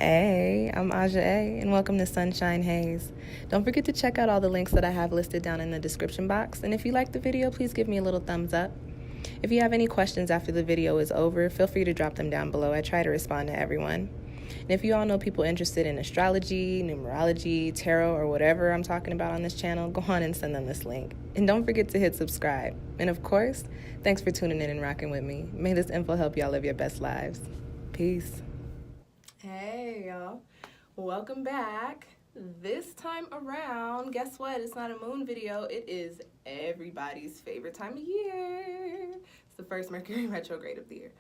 Hey, I'm Aja A, and welcome to Sunshine Haze. Don't forget to check out all the links that I have listed down in the description box, and if you like the video, please give me a little thumbs up. If you have any questions after the video is over, feel free to drop them down below. I try to respond to everyone. And if you all know people interested in astrology, numerology, tarot, or whatever I'm talking about on this channel, go on and send them this link. And don't forget to hit subscribe. And of course, thanks for tuning in and rocking with me. May this info help y'all live your best lives. Peace. Hey, y'all. Welcome back. This time around, guess what? It's not a moon video. It is everybody's favorite time of year. It's the first Mercury retrograde of the year.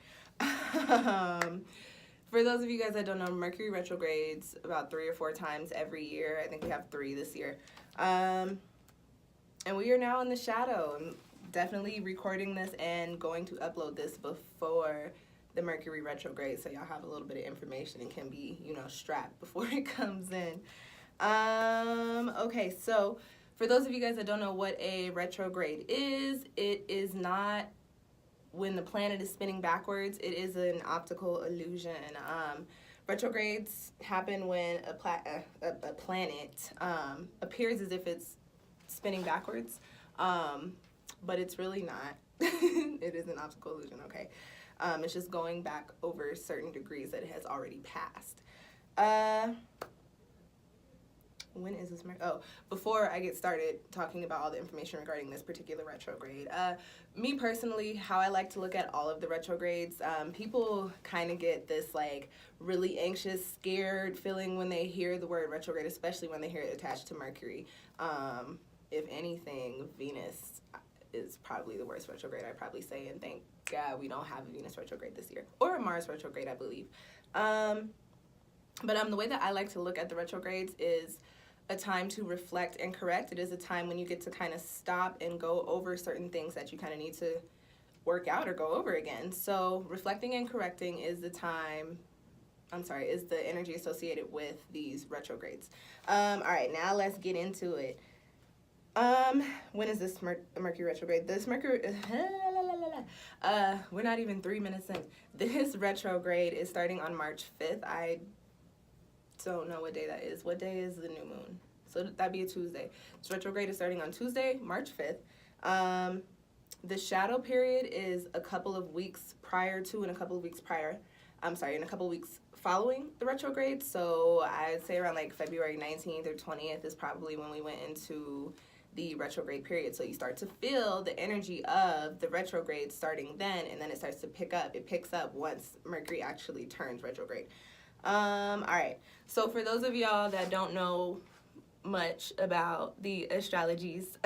For those of you guys that don't know, Mercury retrogrades about 3 or 4 times every year. I think we have 3 this year. And we are now in the shadow. I'm definitely recording this and going to upload this before the Mercury retrograde, so y'all have a little bit of information and can be, strapped before it comes in. Okay, so for those of you guys that don't know what a retrograde is, it is not when the planet is spinning backwards. It is an optical illusion. Retrogrades happen when a planet appears as if it's spinning backwards, but it's really not. It is an optical illusion, okay? It's just going back over certain degrees that it has already passed. When is this? Before I get started talking about all the information regarding this particular retrograde, me personally, how I like to look at all of the retrogrades, people kind of get this like really anxious, scared feeling when they hear the word retrograde, especially when they hear it attached to Mercury. If anything, Venus is probably the worst retrograde, I'd probably say, and thank God we don't have a Venus retrograde this year, or a Mars retrograde, I believe. But the way that I like to look at the retrogrades is a time to reflect and correct. It is a time when you get to kind of stop and go over certain things that you kind of need to work out or go over again. So reflecting and correcting is the energy associated with these retrogrades. All right, now let's get into it. When is this Mercury retrograde? This Mercury, we're not even 3 minutes in. This retrograde is starting on March 5th. I don't know what day that is. What day is the new moon? So that'd be a Tuesday. This retrograde is starting on Tuesday, March 5th. The shadow period is a couple of weeks prior to and a couple of weeks following the retrograde. So I'd say around like February 19th or 20th is probably when we went into the retrograde period. So you start to feel the energy of the retrograde starting then, and then it starts to pick up. It picks up once Mercury actually turns retrograde. All right. So for those of y'all that don't know much about the astrologies,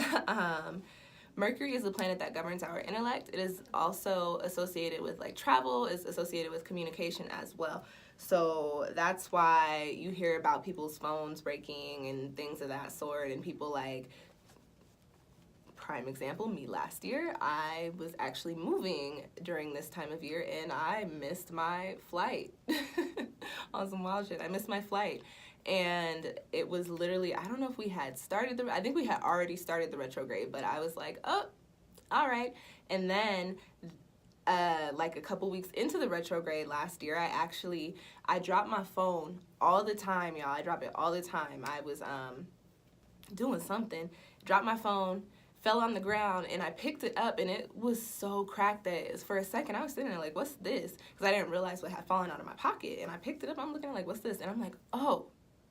Mercury is the planet that governs our intellect. It is also associated with like travel, is associated with communication as well. So that's why you hear about people's phones breaking and things of that sort, and people like, prime example, me last year, I was actually moving during this time of year and I missed my flight on some wild shit. I missed my flight, and it was literally, I don't know if we had started I think we had already started the retrograde, but I was like, oh, all right. And then like a couple weeks into the retrograde last year, I dropped my phone all the time, y'all. I drop it all the time. I was doing something, dropped my phone, fell on the ground, and I picked it up, and it was so cracked that for a second I was sitting there like, what's this? Because I didn't realize what had fallen out of my pocket, and I picked it up, I'm looking like, what's this? And I'm like, oh,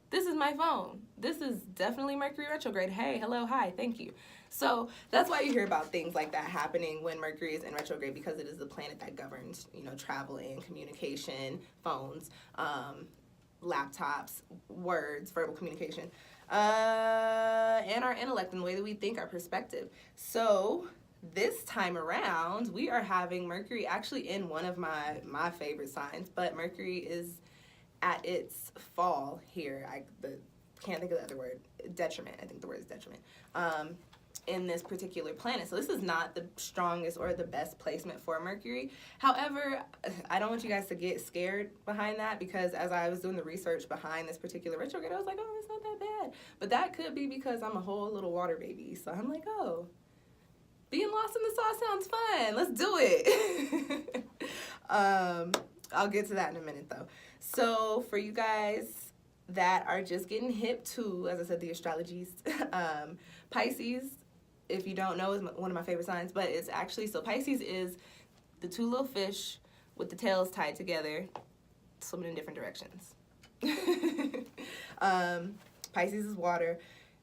this is my phone. This is definitely Mercury retrograde. Hey, hello, hi, thank you. So that's why you hear about things like that happening when Mercury is in retrograde, because it is the planet that governs, traveling, communication, phones, laptops, words, verbal communication, and our intellect and the way that we think, our perspective. So this time around, we are having Mercury actually in one of my favorite signs, but Mercury is at its fall here. Can't think of the other word. Detriment. I think the word is detriment. In this particular planet. So this is not the strongest or the best placement for Mercury. However, I don't want you guys to get scared behind that, because as I was doing the research behind this particular retrograde, I was like, oh, it's not that bad. But that could be because I'm a whole little water baby. So I'm like, oh, being lost in the sauce sounds fun. Let's do it. I'll get to that in a minute though. So for you guys that are just getting hip to, as I said, the astrologies, Pisces, if you don't know, is one of my favorite signs, but it's actually, so Pisces is the two little fish with the tails tied together, swimming in different directions. Pisces is water.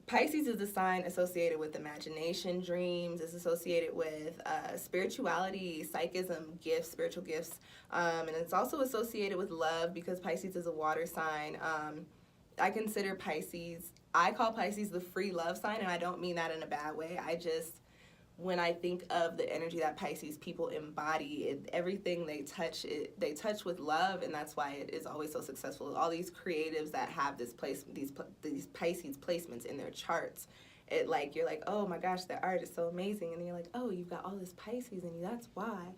Pisces is a sign associated with imagination, dreams. It's associated with spirituality, psychism, gifts, spiritual gifts. And it's also associated with love because Pisces is a water sign. I consider Pisces, I call Pisces the free love sign, and I don't mean that in a bad way. When I think of the energy that Pisces people embody, everything they touch with love, and that's why it is always so successful. All these creatives that have these Pisces placements in their charts, you're like, oh my gosh, their art is so amazing, and you're like, oh, you've got all this Pisces in you, that's why.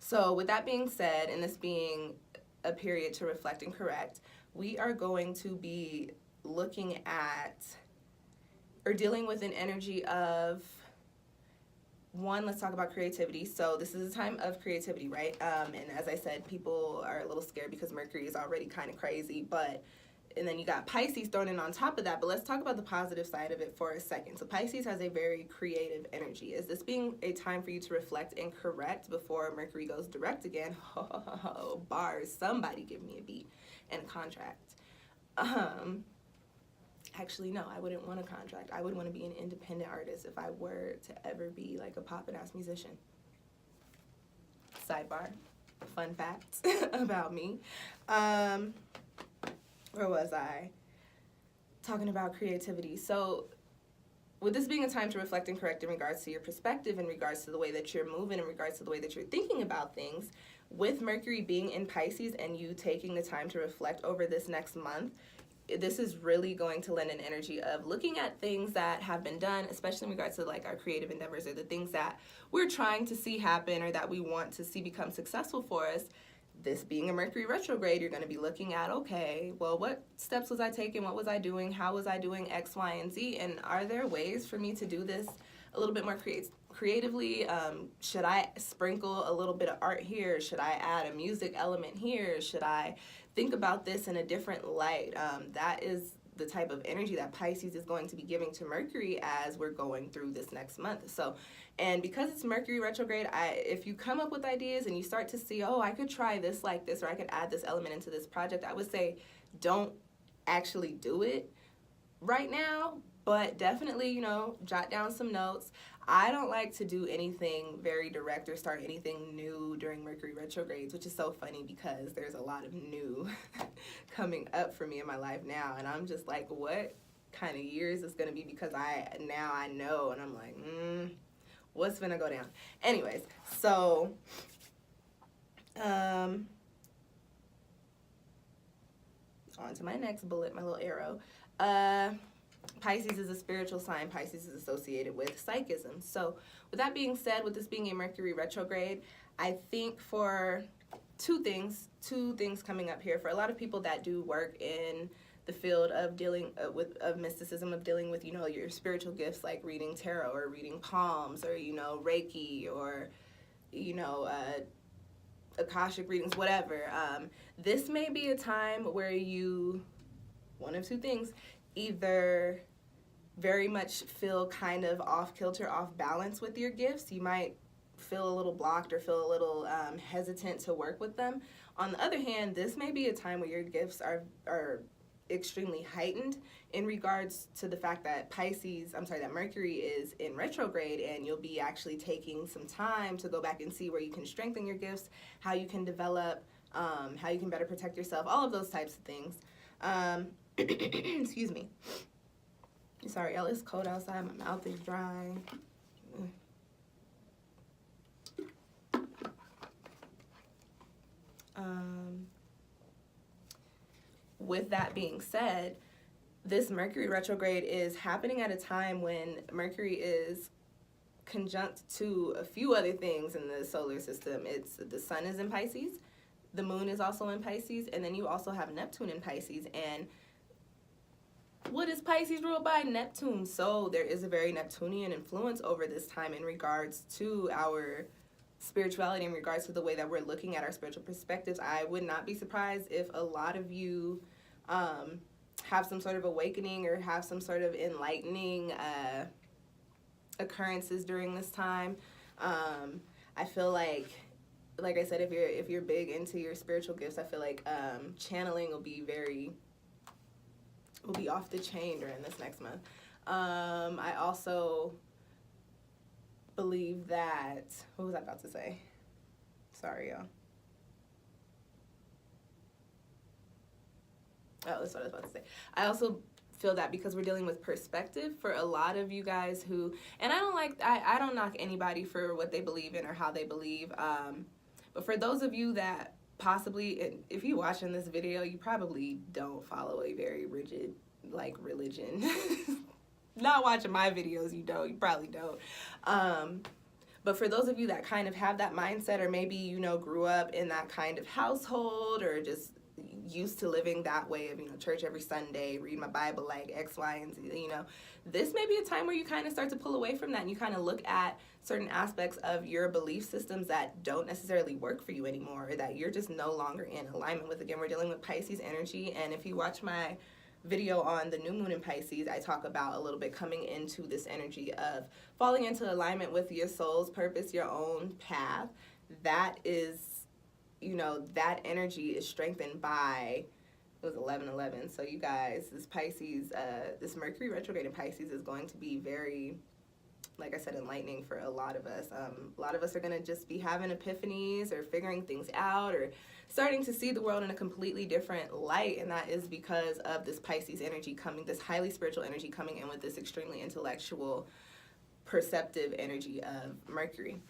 So with that being said, and this being a period to reflect and correct, we are going to be looking at or dealing with an energy of, one, let's talk about creativity. So this is a time of creativity, right? And as I said, people are a little scared because Mercury is already kind of crazy, and then you got Pisces thrown in on top of that, but let's talk about the positive side of it for a second. So Pisces has a very creative energy. Is this being a time for you to reflect and correct before Mercury goes direct again? Oh, bars, somebody give me a beat and a contract. Actually, no, I wouldn't want a contract. I would want to be an independent artist if I were to ever be like a poppin'-ass musician. Sidebar, fun facts about me. Where was I? Talking about creativity. So with this being a time to reflect and correct in regards to your perspective, in regards to the way that you're moving, in regards to the way that you're thinking about things, with Mercury being in Pisces and you taking the time to reflect over this next month, this is really going to lend an energy of looking at things that have been done, especially in regards to like our creative endeavors or the things that we're trying to see happen or that we want to see become successful for us. This being a Mercury retrograde, you're going to be looking at, okay, well, what steps was I taking? What was I doing? How was I doing X, Y, and Z? And are there ways for me to do this a little bit more creatively? Should I sprinkle a little bit of art here? Should I add a music element here? Should I think about this in a different light? That is the type of energy that Pisces is going to be giving to Mercury as we're going through this next month. So, and because it's Mercury retrograde, if you come up with ideas and you start to see, oh, I could try this like this, or I could add this element into this project, I would say don't actually do it right now, but definitely, jot down some notes. I don't like to do anything very direct or start anything new during Mercury retrogrades, which is so funny because there's a lot of new coming up for me in my life now, and I'm just like, what kind of year is this going to be? Because I know, and I'm like, what's going to go down? Anyways, so on to my next bullet, my little arrow. Pisces is a spiritual sign. Pisces is associated with psychism. So with that being said, with this being a Mercury retrograde, I think for two things coming up here. For a lot of people that do work in the field of dealing of mysticism, of dealing with, your spiritual gifts like reading tarot or reading palms or, Reiki or, Akashic readings, whatever. This may be a time where one of two things, either very much feel kind of off kilter, off balance with your gifts. You might feel a little blocked or feel a little hesitant to work with them. On the other hand, this may be a time where your gifts are extremely heightened in regards to the fact that that Mercury is in retrograde, and you'll be actually taking some time to go back and see where you can strengthen your gifts, how you can develop, how you can better protect yourself, all of those types of things. Excuse me. Sorry, y'all, it's cold outside. My mouth is dry. With that being said, this Mercury retrograde is happening at a time when Mercury is conjunct to a few other things in the solar system. The sun is in Pisces, the moon is also in Pisces, and then you also have Neptune in Pisces. And what is Pisces ruled by? Neptune. So there is a very Neptunian influence over this time in regards to our spirituality in regards to the way that we're looking at our spiritual perspectives. I would not be surprised if a lot of you have some sort of awakening or have some sort of enlightening occurrences during this time. I feel like I said, if you're big into your spiritual gifts, I feel like channeling will be off the chain during this next month. I also believe that, what was I about to say? Sorry, y'all. Oh, that's what I was about to say. I also feel that because we're dealing with perspective for a lot of you guys who, and I don't knock anybody for what they believe in or how they believe, but for those of you that possibly, if you're watching this video, you probably don't follow a very rigid, like, religion. Not watching my videos, you probably don't. But for those of you that kind of have that mindset, or maybe, you know, grew up in that kind of household, or just used to living that way of, you know, church every Sunday, read my Bible like X, Y, and Z, you know, this may be a time where you kind of start to pull away from that, and you kind of look at certain aspects of your belief systems that don't necessarily work for you anymore, or that you're just no longer in alignment with. Again, we're dealing with Pisces energy, and if you watch my video on the new moon in Pisces, I talk about a little bit coming into this energy of falling into alignment with your soul's purpose, your own path. That is, you know, that energy is strengthened by, it was 11/11. So you guys, this Pisces, this Mercury retrograde in Pisces is going to be very, like I said, enlightening for a lot of us. A lot of us are going to just be having epiphanies or figuring things out or starting to see the world in a completely different light, and that is because of this Pisces energy coming, this highly spiritual energy coming in with this extremely intellectual, perceptive energy of Mercury.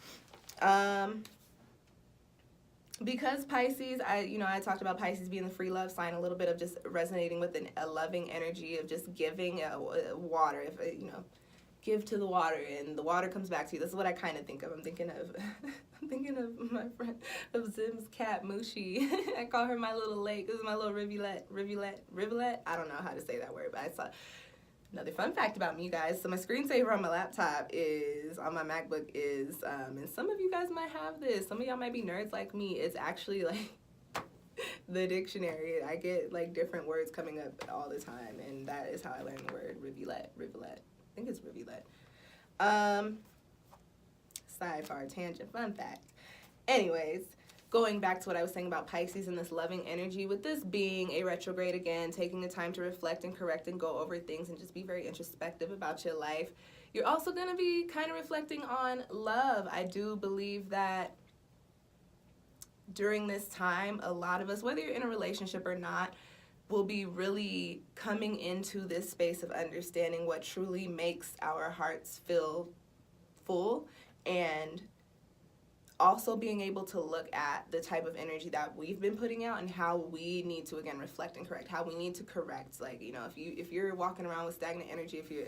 Because Pisces, I talked about Pisces being the free love sign, a little bit of just resonating with a loving energy of just giving water, if you know, give to the water and the water comes back to you. This is what I kind of think of. I'm thinking of my friend, of Zim's cat, Mushi. I call her my little lake. This is my little rivulet. I don't know how to say that word, but I saw another fun fact about me, you guys. So my screensaver on my laptop on my MacBook is, and some of you guys might have this. Some of y'all might be nerds like me. It's actually like the dictionary. I get like different words coming up all the time, and that is how I learned the word rivulet. I think it's rivulet. Sidebar, tangent, fun fact. Anyways, going back to what I was saying about Pisces and this loving energy, with this being a retrograde again, taking the time to reflect and correct and go over things and just be very introspective about your life, you're also going to be kind of reflecting on love. I do believe that during this time, a lot of us, whether you're in a relationship or not, will be really coming into this space of understanding what truly makes our hearts feel full, and also being able to look at the type of energy that we've been putting out and how we need to, again, reflect and correct, how we need to correct. Like, you know, if you're walking around with stagnant energy, if you're,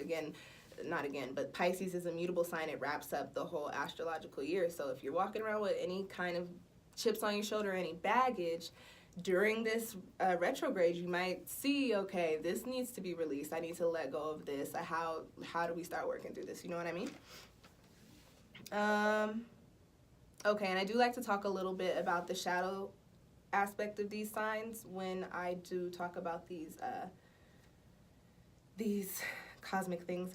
but Pisces is a mutable sign. It wraps up the whole astrological year. So if you're walking around with any kind of chips on your shoulder, any baggage, during this retrograde, you might see, okay, this needs to be released. I need to let go of this. How do we start working through this? You know what I mean? Okay, and I do like to talk a little bit about the shadow aspect of these signs when I do talk about these cosmic things.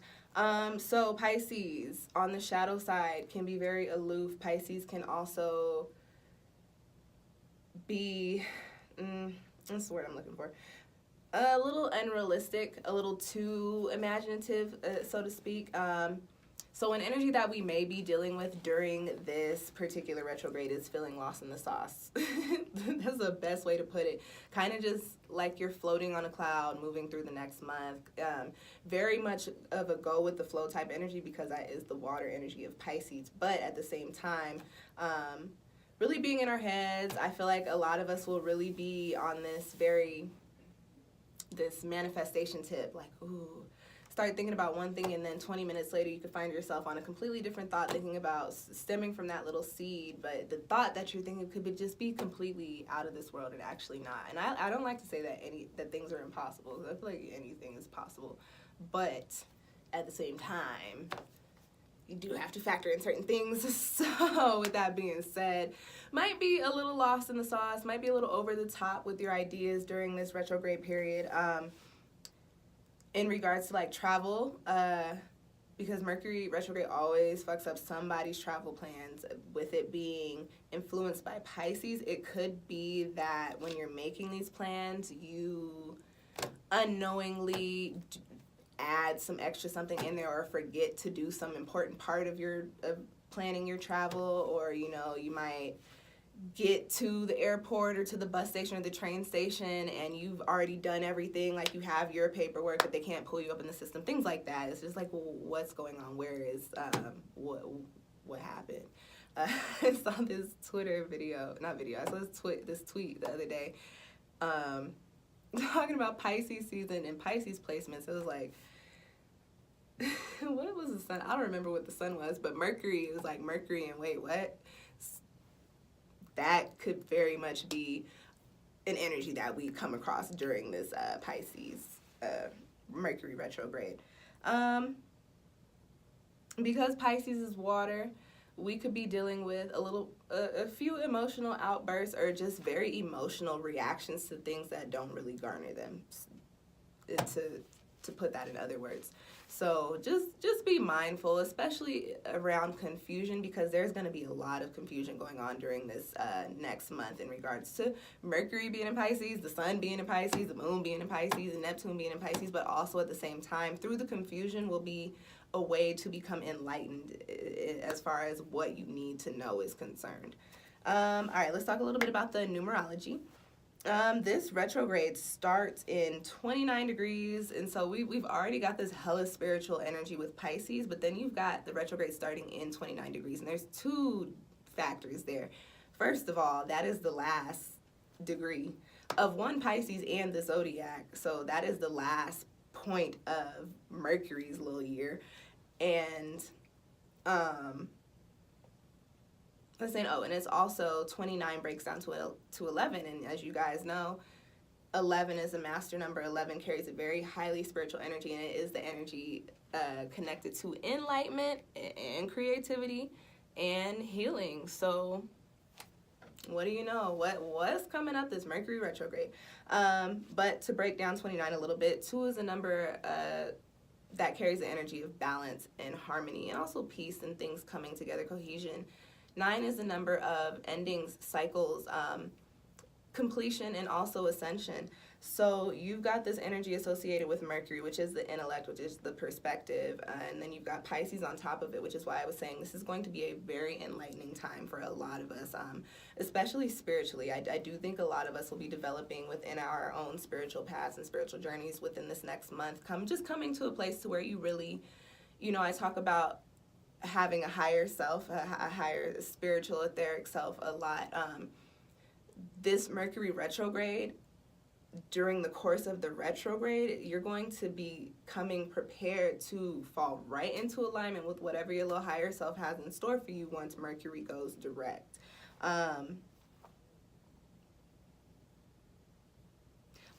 So Pisces, on the shadow side, can be very aloof. Pisces can also be, what's the word I'm looking for? A little unrealistic, a little too imaginative, so to speak. So an energy that we may be dealing with during this particular retrograde is feeling lost in the sauce. That's the best way to put it. Kind of just like you're floating on a cloud, moving through the next month. Very much of a go with the flow type energy, because that is the water energy of Pisces. But at the same time, really being in our heads, I feel like a lot of us will really be on this manifestation tip, like, ooh, start thinking about one thing, and then 20 minutes later you could find yourself on a completely different thought, thinking about stemming from that little seed, but the thought that you're thinking could just be completely out of this world and actually not. And I don't like to say that things are impossible. I feel like anything is possible, but at the same time, you do have to factor in certain things. So with that being said, might be a little lost in the sauce, might be a little over the top with your ideas during this retrograde period. In regards to like travel, because Mercury retrograde always fucks up somebody's travel plans. With it being influenced by Pisces, it could be that when you're making these plans, you unknowingly add some extra something in there, or forget to do some important part of your planning your travel, or you know, you might get to the airport or to the bus station or the train station and you've already done everything, like you have your paperwork, but they can't pull you up in the system, things like that. It's just like, well, what's going on? Where is what happened? I saw this Twitter video, not video, I saw this tweet the other day, talking about Pisces season and Pisces placements. It was like, what was the sun? I don't remember what the sun was, but Mercury, it was like Mercury and wait, what? That could very much be an energy that we come across during this Pisces Mercury retrograde. Because Pisces is water, we could be dealing with a few emotional outbursts, or just very emotional reactions to things that don't really garner them, to put that in other words. So just be mindful, especially around confusion, because there's going to be a lot of confusion going on during this next month in regards to Mercury being in Pisces, the sun being in Pisces, the moon being in Pisces, and Neptune being in Pisces. But also at the same time, through the confusion will be a way to become enlightened as far as what you need to know is concerned. All right, let's talk a little bit about the numerology. This retrograde starts in 29 degrees, and so we've already got this hella spiritual energy with Pisces, but then you've got the retrograde starting in 29 degrees, and there's two factors there. First of all, that is the last degree of one Pisces and the zodiac, so that is the last point of Mercury's little year. And and it's also 29 breaks down to 11, and as you guys know, 11 is a master number. 11 carries a very highly spiritual energy, and it is the energy connected to enlightenment and creativity and healing. So what do you know? What's coming up this Mercury retrograde? But to break down 29 a little bit, 2 is a number that carries the energy of balance and harmony, and also peace and things coming together, cohesion. 9 is the number of endings, cycles, completion, and also ascension. So you've got this energy associated with Mercury, which is the intellect, which is the perspective, and then you've got Pisces on top of it, which is why I was saying this is going to be a very enlightening time for a lot of us, especially spiritually. I do think a lot of us will be developing within our own spiritual paths and spiritual journeys within this next month, coming to a place to where you really, I talk about having a higher self, a higher spiritual etheric self a lot. This Mercury retrograde, during the course of the retrograde, you're going to be coming prepared to fall right into alignment with whatever your little higher self has in store for you once Mercury goes direct.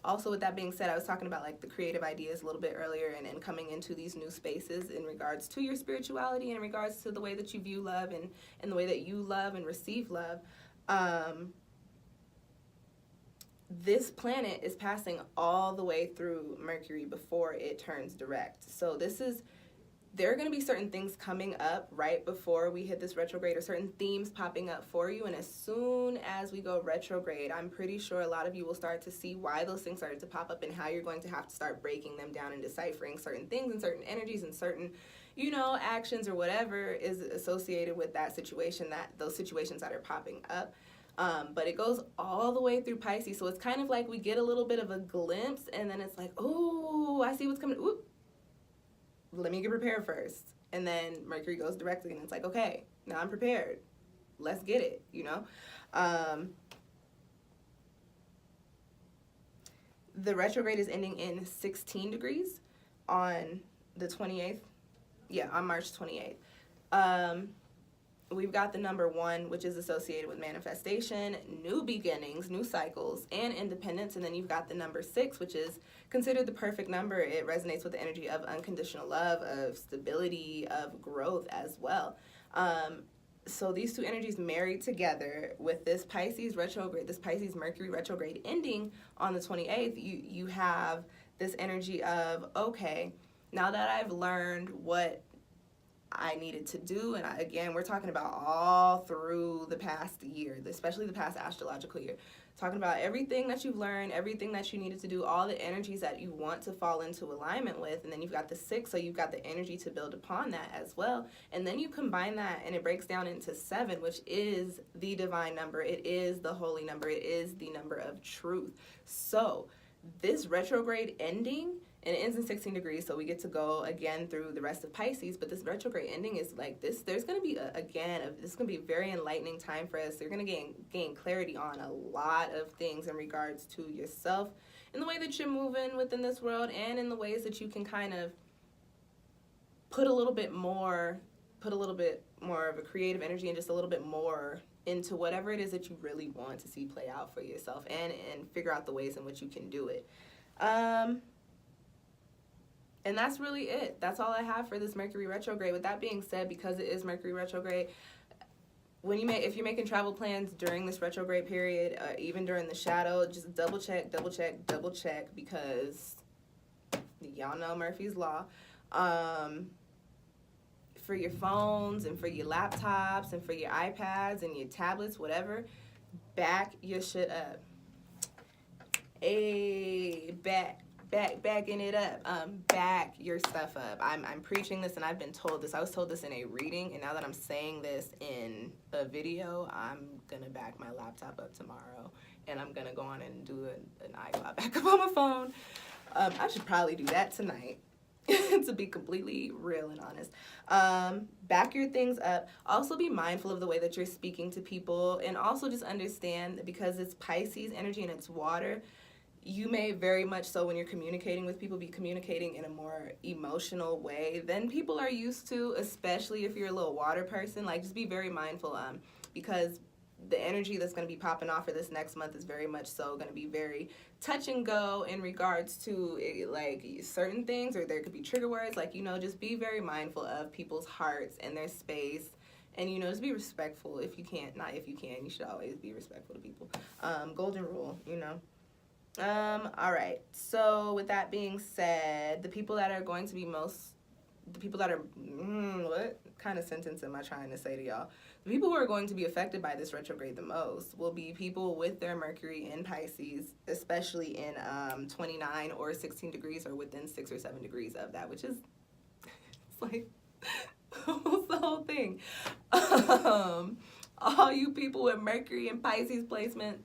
Also, with that being said, I was talking about like the creative ideas a little bit earlier, and coming into these new spaces in regards to your spirituality, and in regards to the way that you view love and the way that you love and receive love. This planet is passing all the way through Mercury before it turns direct. So there are going to be certain things coming up right before we hit this retrograde, or certain themes popping up for you. And as soon as we go retrograde, I'm pretty sure a lot of you will start to see why those things started to pop up, and how you're going to have to start breaking them down and deciphering certain things and certain energies and certain, actions or whatever is associated with that situation, those situations that are popping up. But it goes all the way through Pisces. So it's kind of like we get a little bit of a glimpse, and then it's like, oh, I see what's coming. Ooh, let me get prepared first. And then Mercury goes directly, and it's like, okay, now I'm prepared. Let's get it, The retrograde is ending in 16 degrees on the 28th. Yeah, on March 28th. we've got the number 1, which is associated with manifestation, new beginnings, new cycles, and independence. And then you've got the number 6, which is considered the perfect number. It resonates with the energy of unconditional love, of stability, of growth as well. So these two energies married together with this Pisces retrograde, this Pisces Mercury retrograde ending on the 28th, you have this energy of, okay, now that I've learned what I needed to do, and again, we're talking about all through the past year, especially the past astrological year, talking about everything that you've learned, everything that you needed to do, all the energies that you want to fall into alignment with. And then you've got the 6, so you've got the energy to build upon that as well. And then you combine that and it breaks down into 7, which is the divine number. It is the holy number. It is the number of truth. So this retrograde ending, and it ends in 16 degrees, so we get to go again through the rest of Pisces, but this retrograde ending is like this. There's going to be, this is going to be a very enlightening time for us. You're going to gain clarity on a lot of things in regards to yourself, in the way that you're moving within this world, and in the ways that you can kind of put a little bit more of a creative energy and just a little bit more into whatever it is that you really want to see play out for yourself, and figure out the ways in which you can do it. And that's really it. That's all I have for this Mercury retrograde. With that being said, because it is Mercury retrograde, if you're making travel plans during this retrograde period, even during the shadow, just double check, because y'all know Murphy's Law. For your phones and for your laptops and for your iPads and your tablets, whatever, back your shit up. Backing it up. Back your stuff up. I'm preaching this, and I've been told this. I was told this in a reading, and now that I'm saying this in a video, I'm gonna back my laptop up tomorrow, and I'm gonna go on and do an iCloud backup on my phone. I should probably do that tonight. To be completely real and honest. Back your things up. Also be mindful of the way that you're speaking to people, and also just understand that because it's Pisces energy and it's water, you may very much so, when you're communicating with people, be communicating in a more emotional way than people are used to, especially if you're a little water person. Like, just be very mindful, because the energy that's going to be popping off for this next month is very much so going to be very touch and go in regards to like certain things, or there could be trigger words. Like, just be very mindful of people's hearts and their space, and just be respectful. If you can't, not if you can, you should always be respectful to people. Golden rule, all right, so with that being said, the people that are what kind of sentence am I trying to say to y'all? The people who are going to be affected by this retrograde the most will be people with their Mercury in Pisces, especially in 29 or 16 degrees, or within 6 or 7 degrees of that, which is, it's like, almost the whole thing. All you people with Mercury in Pisces placements,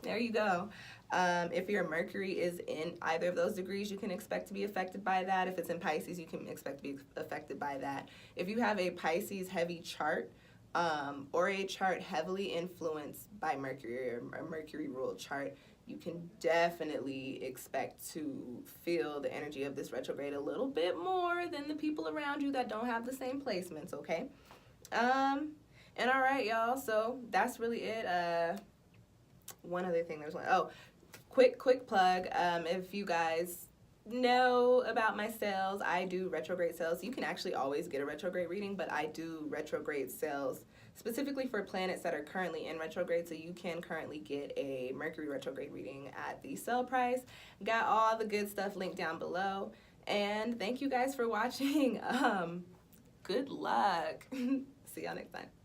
there you go. If your Mercury is in either of those degrees, you can expect to be affected by that. If it's in Pisces, you can expect to be affected by that. If you have a Pisces heavy chart, or a chart heavily influenced by Mercury, or a Mercury ruled chart, you can definitely expect to feel the energy of this retrograde a little bit more than the people around you that don't have the same placements, okay? And all right, y'all, so that's really it. One other thing, quick plug. If you guys know about my sales, I do retrograde sales. You can actually always get a retrograde reading, but I do retrograde sales specifically for planets that are currently in retrograde. So you can currently get a Mercury retrograde reading at the sale price. Got all the good stuff linked down below. And thank you guys for watching. Good luck. See y'all next time.